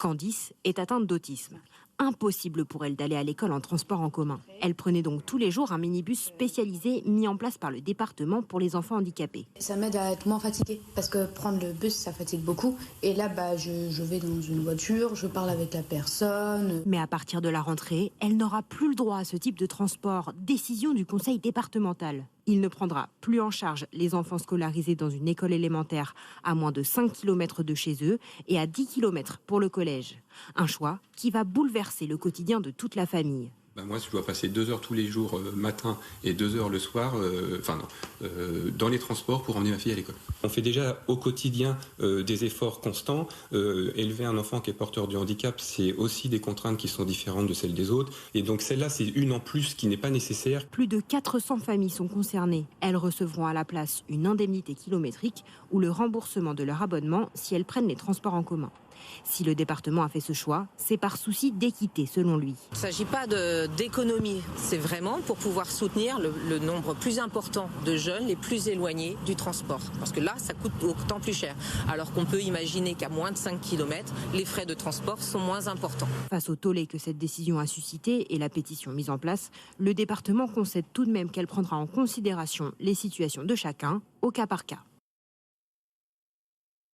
Candice est atteinte d'autisme. Impossible pour elle d'aller à l'école en transport en commun. Elle prenait donc tous les jours un minibus spécialisé mis en place par le département pour les enfants handicapés. Ça m'aide à être moins fatiguée parce que prendre le bus, ça fatigue beaucoup. Et là, je vais dans une voiture, je parle avec la personne. Mais à partir de la rentrée, elle n'aura plus le droit à ce type de transport. Décision du conseil départemental. Il ne prendra plus en charge les enfants scolarisés dans une école élémentaire à moins de 5 km de chez eux et à 10 km pour le collège. Un choix qui va bouleverser le quotidien de toute la famille. Moi, je dois passer 2 heures tous les jours matin et 2 heures le soir dans les transports pour emmener ma fille à l'école. On fait déjà au quotidien des efforts constants. Élever un enfant qui est porteur du handicap, c'est aussi des contraintes qui sont différentes de celles des autres. Et donc celle-là, c'est une en plus qui n'est pas nécessaire. Plus de 400 familles sont concernées. Elles recevront à la place une indemnité kilométrique ou le remboursement de leur abonnement si elles prennent les transports en commun. Si le département a fait ce choix, c'est par souci d'équité, selon lui. Il ne s'agit pas d'économie, c'est vraiment pour pouvoir soutenir le nombre plus important de jeunes les plus éloignés du transport. Parce que là, ça coûte autant plus cher. Alors qu'on peut imaginer qu'à moins de 5 km, les frais de transport sont moins importants. Face au tollé que cette décision a suscité et la pétition mise en place, le département concède tout de même qu'elle prendra en considération les situations de chacun, au cas par cas.